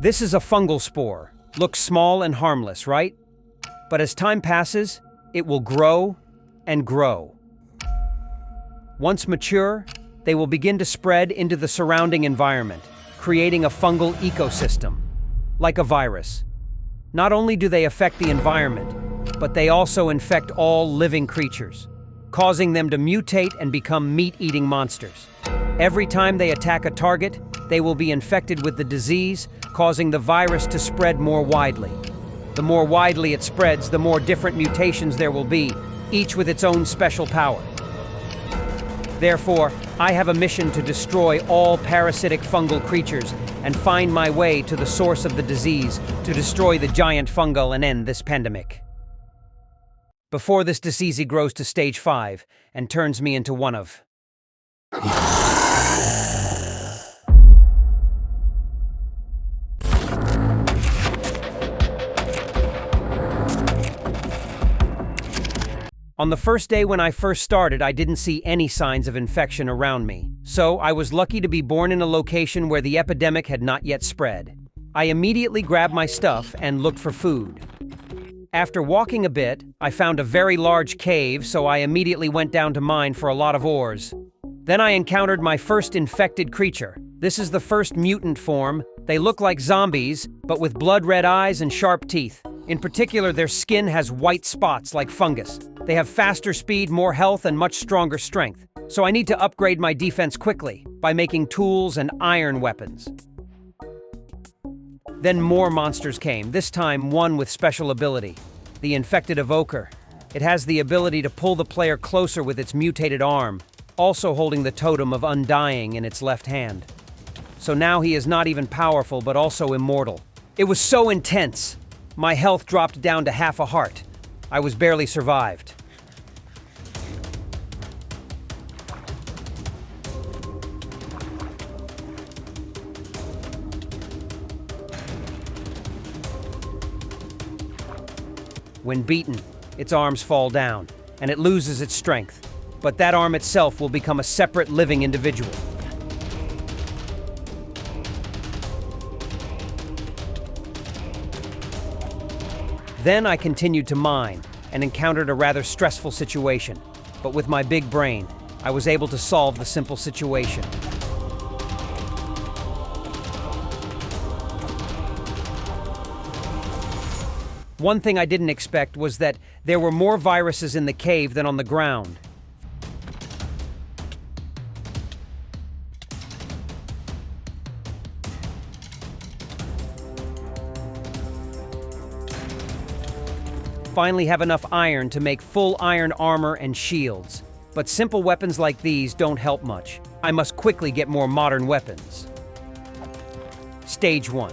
This is a fungal spore. Looks small and harmless, right? But as time passes, it will grow and grow. Once mature, they will begin to spread into the surrounding environment, creating a fungal ecosystem, like a virus. Not only do they affect the environment, but they also infect all living creatures, causing them to mutate and become meat-eating monsters. Every time they attack a target, they will be infected with the disease, causing the virus to spread more widely. The more widely it spreads, the more different mutations there will be, each with its own special power. Therefore, I have a mission to destroy all parasitic fungal creatures and find my way to the source of the disease to destroy the giant fungal and end this pandemic. Before this disease grows to stage 5 and turns me into one of... On the first day when I first started, I didn't see any signs of infection around me. So I was lucky to be born in a location where the epidemic had not yet spread. I immediately grabbed my stuff and looked for food. After walking a bit, I found a very large cave, so I immediately went down to mine for a lot of ores. Then I encountered my first infected creature. This is the first mutant form. They look like zombies, but with blood-red eyes and sharp teeth. In particular, their skin has white spots like fungus. They have faster speed, more health, and much stronger strength. So I need to upgrade my defense quickly by making tools and iron weapons. Then more monsters came, this time one with special ability, the Infected Evoker. It has the ability to pull the player closer with its mutated arm, also holding the totem of Undying in its left hand. So now he is not even powerful, but also immortal. It was so intense. My health dropped down to half a heart. I was barely survived. When beaten, its arms fall down, and it loses its strength. But that arm itself will become a separate living individual. Then I continued to mine and encountered a rather stressful situation. But with my big brain, I was able to solve the simple situation. One thing I didn't expect was that there were more viruses in the cave than on the ground. Finally have enough iron to make full iron armor and shields. But simple weapons like these don't help much. I must quickly get more modern weapons. Stage 1.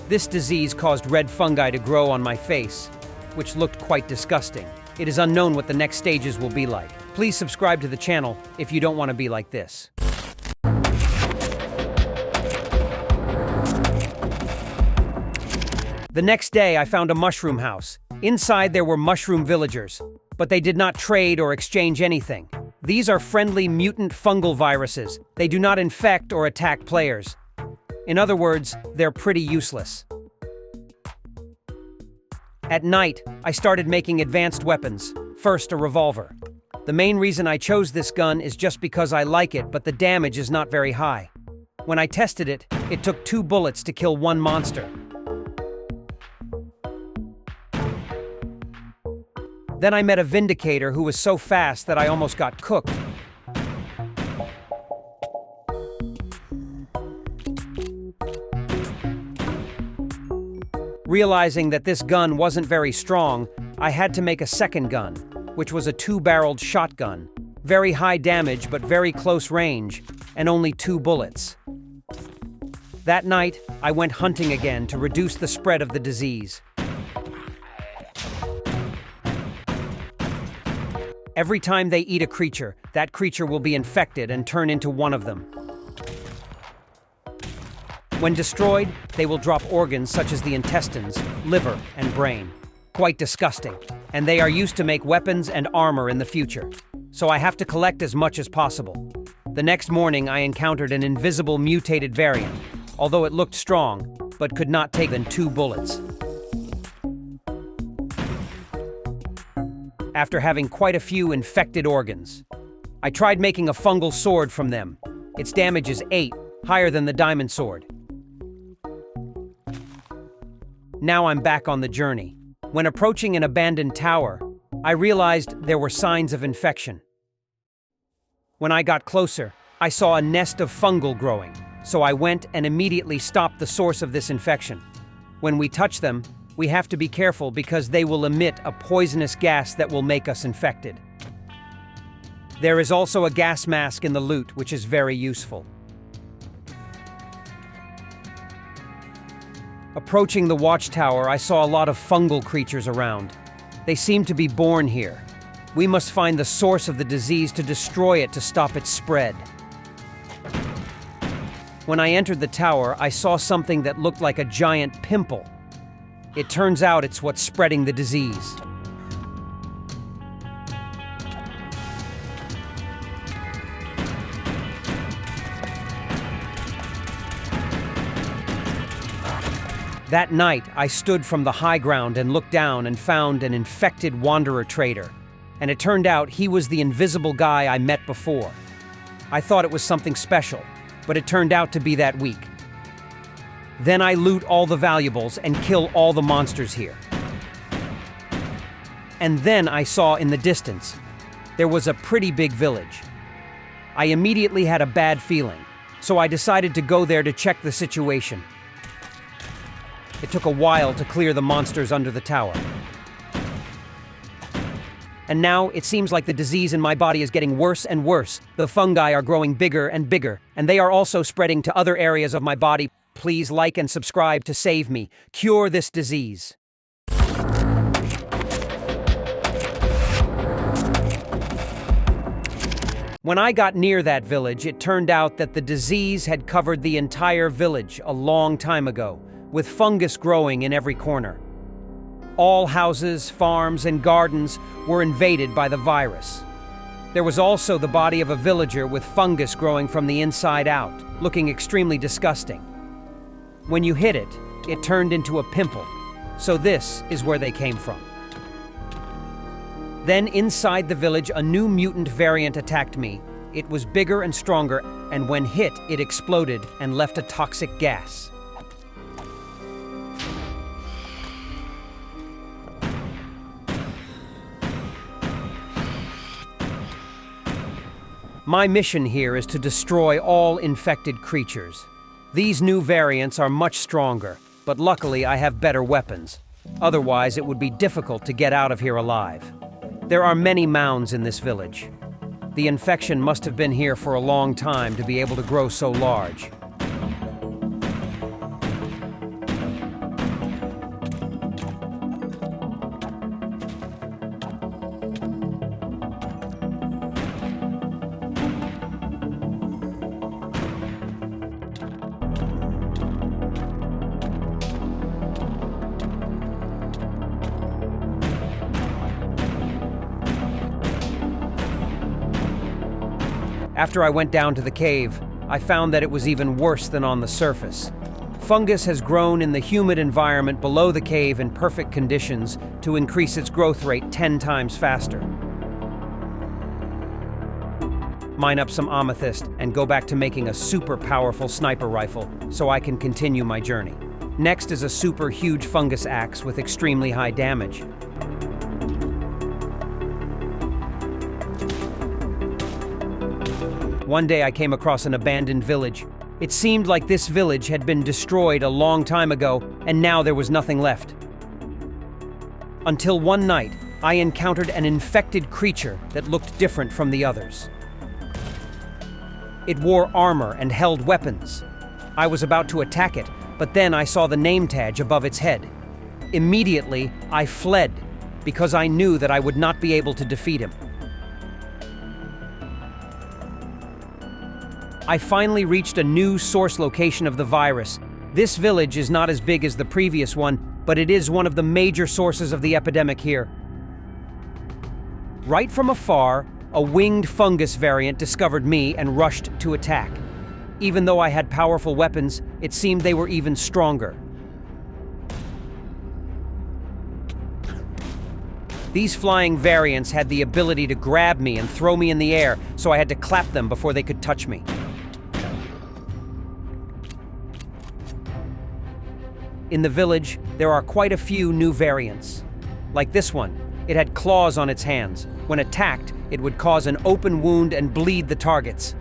This disease caused red fungi to grow on my face, which looked quite disgusting. It is unknown what the next stages will be like. Please subscribe to the channel if you don't want to be like this. The next day, I found a mushroom house. Inside, there were mushroom villagers, but they did not trade or exchange anything. These are friendly mutant fungal viruses. They do not infect or attack players. In other words, they're pretty useless. At night, I started making advanced weapons. First, a revolver. The main reason I chose this gun is just because I like it, but the damage is not very high. When I tested it, it took 2 bullets to kill 1 monster. Then I met a Vindicator who was so fast that I almost got cooked. Realizing that this gun wasn't very strong, I had to make a second gun, which was a 2-barreled shotgun. Very high damage, but very close range, and only 2 bullets. That night, I went hunting again to reduce the spread of the disease. Every time they eat a creature, that creature will be infected and turn into one of them. When destroyed, they will drop organs such as the intestines, liver, and brain. Quite disgusting, and they are used to make weapons and armor in the future. So I have to collect as much as possible. The next morning, I encountered an invisible mutated variant. Although it looked strong, but could not take than 2 bullets. After having quite a few infected organs, I tried making a fungal sword from them. Its damage is 8, higher than the diamond sword. Now I'm back on the journey. When approaching an abandoned tower, I realized there were signs of infection. When I got closer, I saw a nest of fungal growing, so I went and immediately stopped the source of this infection. When we touch them, we have to be careful because they will emit a poisonous gas that will make us infected. There is also a gas mask in the loot, which is very useful. Approaching the watchtower, I saw a lot of fungal creatures around. They seem to be born here. We must find the source of the disease to destroy it to stop its spread. When I entered the tower, I saw something that looked like a giant pimple. It turns out it's what's spreading the disease. That night, I stood from the high ground and looked down and found an infected wanderer trader. And it turned out he was the invisible guy I met before. I thought it was something special, but it turned out to be that weak. Then I loot all the valuables and kill all the monsters here. And then I saw in the distance, there was a pretty big village. I immediately had a bad feeling, so I decided to go there to check the situation. It took a while to clear the monsters under the tower. And now it seems like the disease in my body is getting worse and worse. The fungi are growing bigger and bigger, and they are also spreading to other areas of my body. Please like and subscribe to save me. Cure this disease. When I got near that village, it turned out that the disease had covered the entire village a long time ago, with fungus growing in every corner. All houses, farms, and gardens were invaded by the virus. There was also the body of a villager with fungus growing from the inside out, looking extremely disgusting. When you hit it, it turned into a pimple, so this is where they came from. Then inside the village, a new mutant variant attacked me. It was bigger and stronger, and when hit, it exploded and left a toxic gas. My mission here is to destroy all infected creatures. These new variants are much stronger, but luckily I have better weapons. Otherwise, it would be difficult to get out of here alive. There are many mounds in this village. The infection must have been here for a long time to be able to grow so large. After I went down to the cave, I found that it was even worse than on the surface. Fungus has grown in the humid environment below the cave in perfect conditions to increase its growth rate 10 times faster. Mine up some amethyst and go back to making a super powerful sniper rifle so I can continue my journey. Next is a super huge fungus axe with extremely high damage. One day I came across an abandoned village. It seemed like this village had been destroyed a long time ago, and now there was nothing left. Until one night, I encountered an infected creature that looked different from the others. It wore armor and held weapons. I was about to attack it, but then I saw the name tag above its head. Immediately, I fled, because I knew that I would not be able to defeat him. I finally reached a new source location of the virus. This village is not as big as the previous one, but it is one of the major sources of the epidemic here. Right from afar, a winged fungus variant discovered me and rushed to attack. Even though I had powerful weapons, it seemed they were even stronger. These flying variants had the ability to grab me and throw me in the air, so I had to clap them before they could touch me. In the village, there are quite a few new variants. Like this one, it had claws on its hands. When attacked, it would cause an open wound and bleed the targets.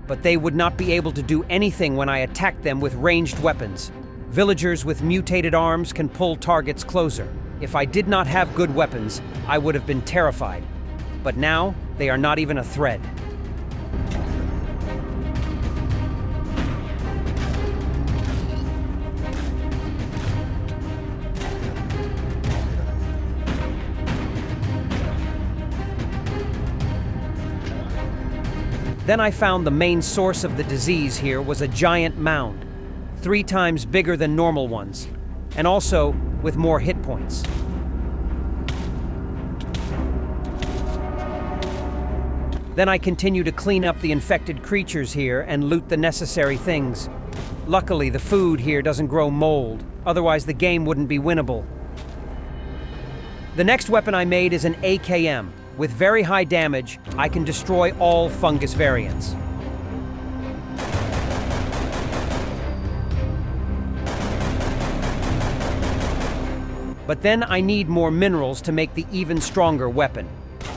But they would not be able to do anything when I attacked them with ranged weapons. Villagers with mutated arms can pull targets closer. If I did not have good weapons, I would have been terrified. But now, they are not even a threat. Then I found the main source of the disease here was a giant mound, 3 times bigger than normal ones, and also with more hit points. Then I continue to clean up the infected creatures here and loot the necessary things. Luckily, the food here doesn't grow mold, otherwise the game wouldn't be winnable. The next weapon I made is an AKM. With very high damage, I can destroy all fungus variants. But then I need more minerals to make the even stronger weapon.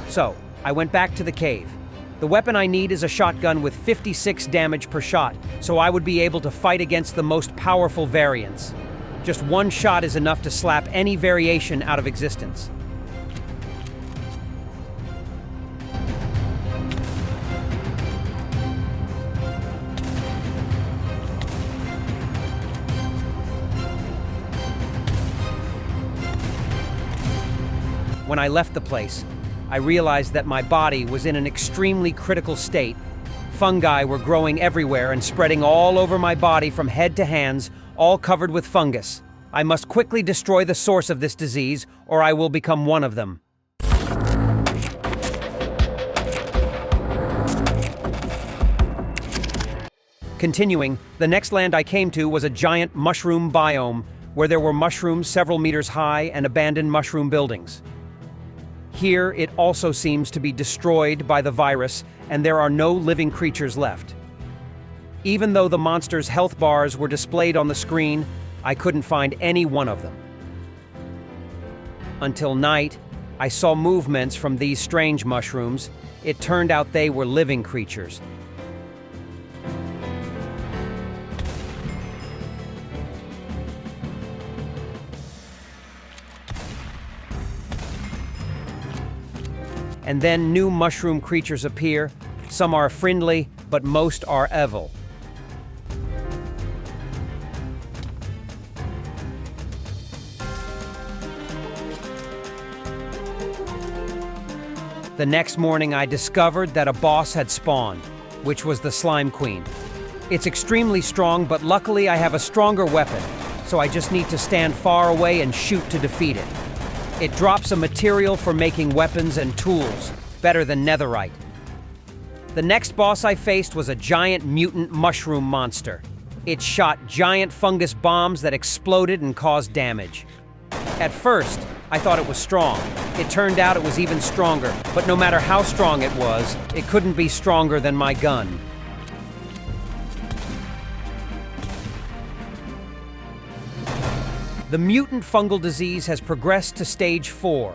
So, I went back to the cave. The weapon I need is a shotgun with 56 damage per shot, so I would be able to fight against the most powerful variants. Just one shot is enough to slap any variation out of existence. When I left the place, I realized that my body was in an extremely critical state. Fungi were growing everywhere and spreading all over my body from head to hands, all covered with fungus. I must quickly destroy the source of this disease, or I will become one of them. Continuing, the next land I came to was a giant mushroom biome, where there were mushrooms several meters high and abandoned mushroom buildings. Here, it also seems to be destroyed by the virus, and there are no living creatures left. Even though the monsters' health bars were displayed on the screen, I couldn't find any one of them. Until night, I saw movements from these strange mushrooms. It turned out they were living creatures. And then new mushroom creatures appear. Some are friendly, but most are evil. The next morning, I discovered that a boss had spawned, which was the Slime Queen. It's extremely strong, but luckily I have a stronger weapon, so I just need to stand far away and shoot to defeat it. It drops a material for making weapons and tools, better than netherite. The next boss I faced was a giant mutant mushroom monster. It shot giant fungus bombs that exploded and caused damage. At first, I thought it was strong. It turned out it was even stronger, but no matter how strong it was, it couldn't be stronger than my gun. The mutant fungal disease has progressed to stage 4,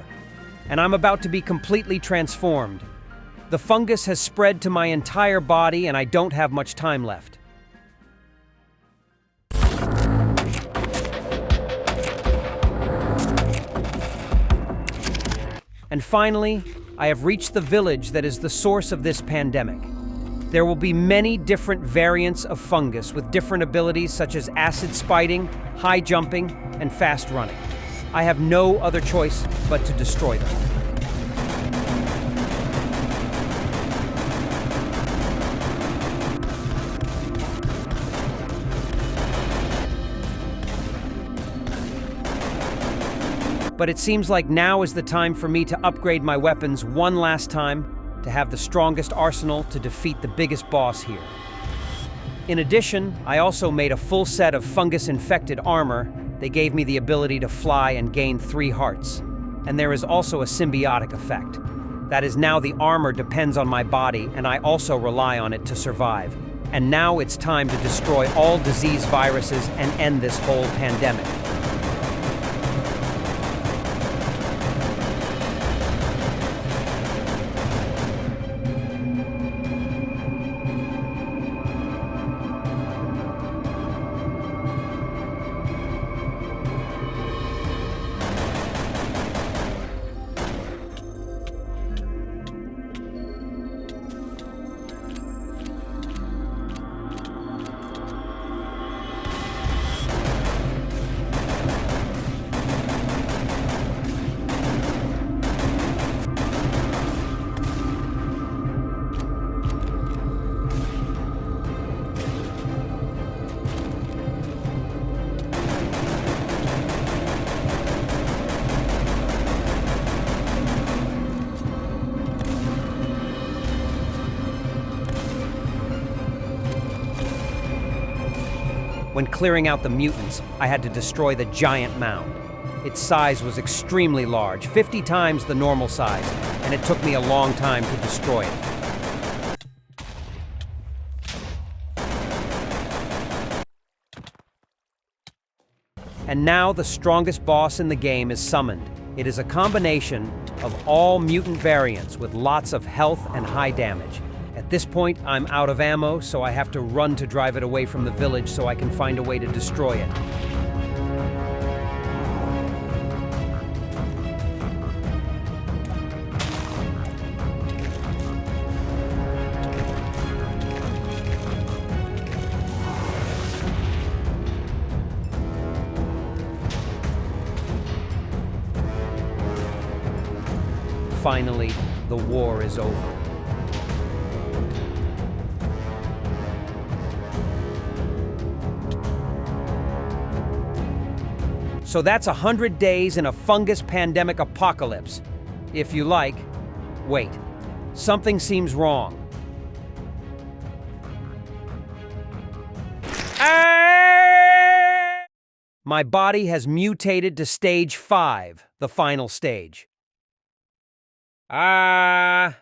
and I'm about to be completely transformed. The fungus has spread to my entire body, and I don't have much time left. And finally, I have reached the village that is the source of this pandemic. There will be many different variants of fungus with different abilities such as acid spiting, high jumping, and fast running. I have no other choice but to destroy them. But it seems like now is the time for me to upgrade my weapons one last time to have the strongest arsenal to defeat the biggest boss here. In addition, I also made a full set of fungus-infected armor. They gave me the ability to fly and gain 3 hearts. And there is also a symbiotic effect. That is, now the armor depends on my body, and I also rely on it to survive. And now it's time to destroy all disease viruses and end this whole pandemic. When clearing out the mutants, I had to destroy the giant mound. Its size was extremely large, 50 times the normal size, and it took me a long time to destroy it. And now the strongest boss in the game is summoned. It is a combination of all mutant variants with lots of health and high damage. At this point, I'm out of ammo, so I have to run to drive it away from the village so I can find a way to destroy it. Finally, the war is over. So that's 100 days in a fungus pandemic apocalypse. If you like, wait, something seems wrong. My body has mutated to stage 5, the final stage. Da.